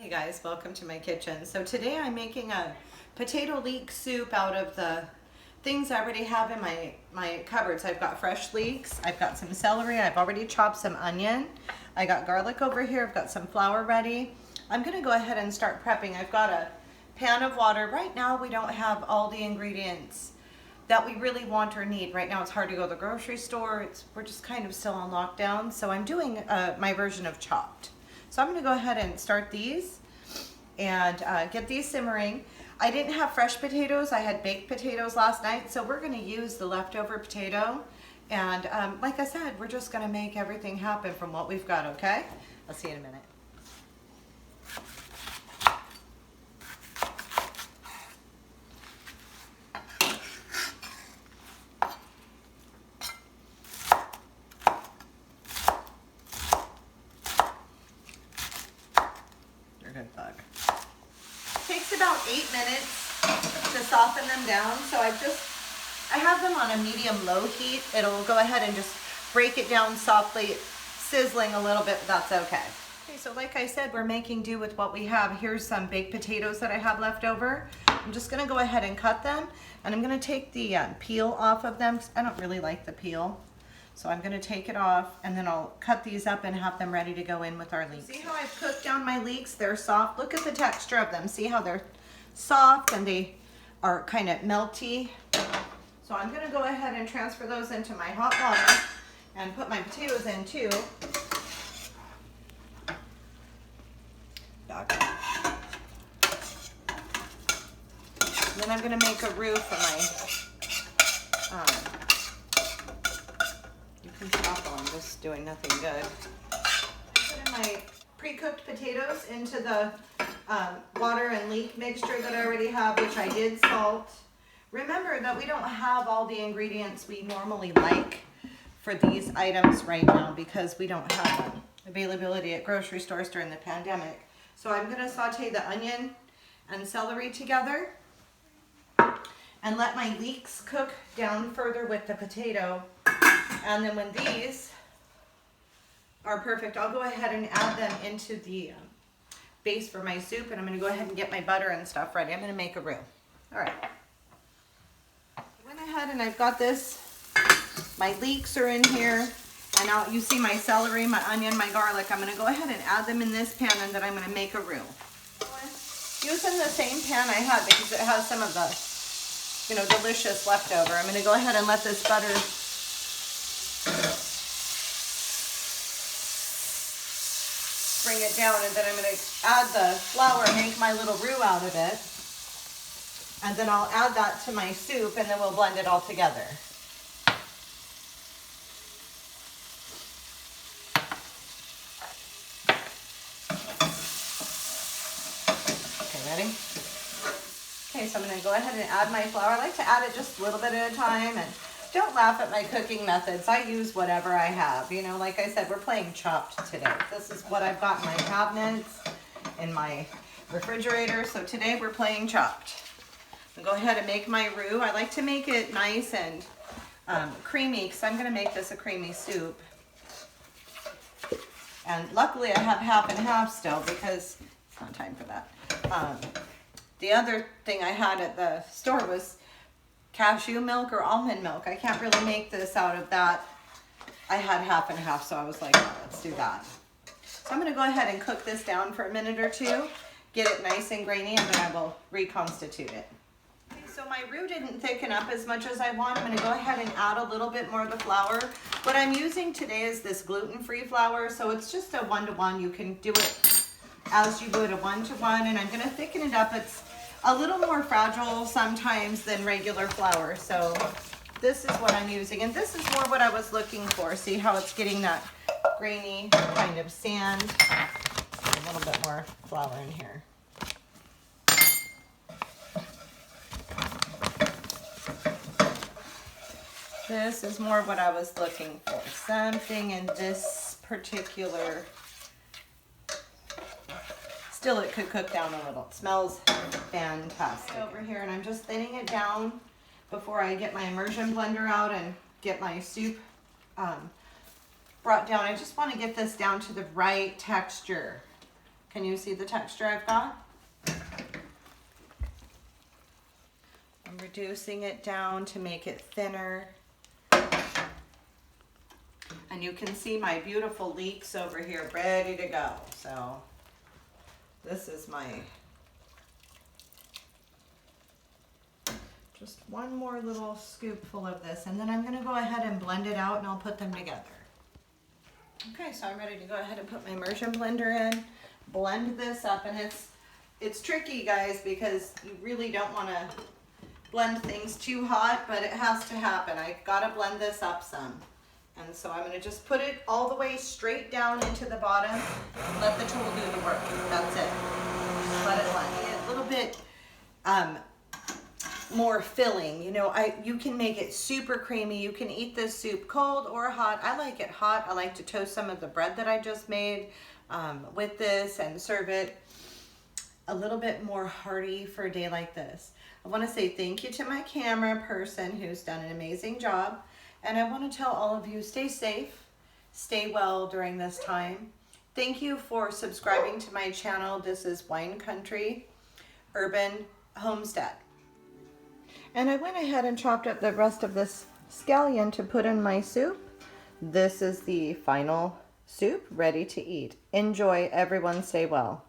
Hey guys, welcome to my kitchen. So today I'm making a potato leek soup out of the things I already have in my cupboards. I've got fresh leeks, I've got some celery, I've already chopped some onion, I got garlic over here, I've got some flour ready. I'm gonna go ahead and start prepping. I've got a pan of water. Right now we don't have all the ingredients that we really want or need. Right now it's hard to go to the grocery store. We're just kind of still on lockdown. So I'm doing my version of chopped. So I'm gonna go ahead and start these and get these simmering. I didn't have fresh potatoes, I had baked potatoes last night, so we're gonna use the leftover potato. And like I said, we're just gonna make everything happen from what we've got, okay? I'll see you in a minute. Good bug. Takes about 8 minutes to soften them down. So I have them on a medium-low heat. It'll go ahead and just break it down softly, sizzling a little bit, but that's okay. Okay, so like I said, we're making do with what we have. Here's some baked potatoes that I have left over. I'm just gonna go ahead and cut them, and I'm gonna take the peel off of them because I don't really like the peel. So I'm gonna take it off and then I'll cut these up and have them ready to go in with our leeks. See how I've cooked down my leeks? They're soft. Look at the texture of them. See how they're soft and they are kind of melty. So I'm gonna go ahead and transfer those into my hot water and put my potatoes in too. Back up. And then I'm gonna make a roux for my you can stop while I'm just doing nothing good. Put in my pre-cooked potatoes into the water and leek mixture that I already have, which I did salt. Remember that we don't have all the ingredients we normally like for these items right now because we don't have availability at grocery stores during the pandemic. So I'm going to saute the onion and celery together and let my leeks cook down further with the potato. And then when these are perfect, I'll go ahead and add them into the base for my soup, and I'm going to go ahead and get my butter and stuff ready. I'm going to make a roux. All right. I went ahead and I've got this. My leeks are in here, and now you see my celery, my onion, my garlic. I'm going to go ahead and add them in this pan, and then I'm going to make a roux. Using the same pan I had because it has some of the, delicious leftover. I'm going to go ahead and let this butter bring it down, and then I'm going to add the flour and make my little roux out of it. And then I'll add that to my soup, and then we'll blend it all together. Okay, ready? Okay, so I'm going to go ahead and add my flour. I like to add it just a little bit at a time, and don't laugh at my cooking methods. I use whatever I have. Like I said, we're playing chopped today. This is what I've got in my cabinets, in my refrigerator. So today we're playing chopped. I'll go ahead and make my roux. I like to make it nice and creamy because I'm going to make this a creamy soup. And luckily I have half and half still because it's not time for that. The other thing I had at the store was cashew milk or almond milk. I can't really make this out of that. I had half and half, so I was like, oh, let's do that. So I'm going to go ahead and cook this down for a minute or two, get it nice and grainy, and then I will reconstitute it. Okay, so my roux didn't thicken up as much as I want. I'm going to go ahead and add a little bit more of the flour. What I'm using today is this gluten-free flour, so it's just a 1-to-1. You can do it as you would a 1-to-1, and I'm going to thicken it up. It's a little more fragile sometimes than regular flour, so this is what I'm using, and this is more what I was looking for. See how it's getting that grainy kind of sand. A little bit more flour in here. This is more what I was looking for. Something in this particular. Still, it could cook down a little. It smells fantastic. Over here, and I'm just thinning it down before I get my immersion blender out and get my soup brought down. I just want to get this down to the right texture. Can you see the texture I've got? I'm reducing it down to make it thinner. And you can see my beautiful leeks over here ready to go. So this is my, just one more little scoopful of this, and then I'm gonna go ahead and blend it out and I'll put them together. Okay, so I'm ready to go ahead and put my immersion blender in, blend this up, and it's tricky, guys, because you really don't wanna blend things too hot, but it has to happen. I gotta blend this up some. And so I'm gonna just put it all the way straight down into the bottom, let the tool do the work. That's it. Just let it blend. A little bit more filling. You know, you can make it super creamy. You can eat this soup cold or hot. I like it hot. I like to toast some of the bread that I just made with this and serve it a little bit more hearty for a day like this. I want to say thank you to my camera person who's done an amazing job. And I want to tell all of you, stay safe, stay well during this time. Thank you for subscribing to my channel. This is Wine Country Urban Homestead. And I went ahead and chopped up the rest of this scallion to put in my soup. This is the final soup ready to eat. Enjoy, everyone, stay well.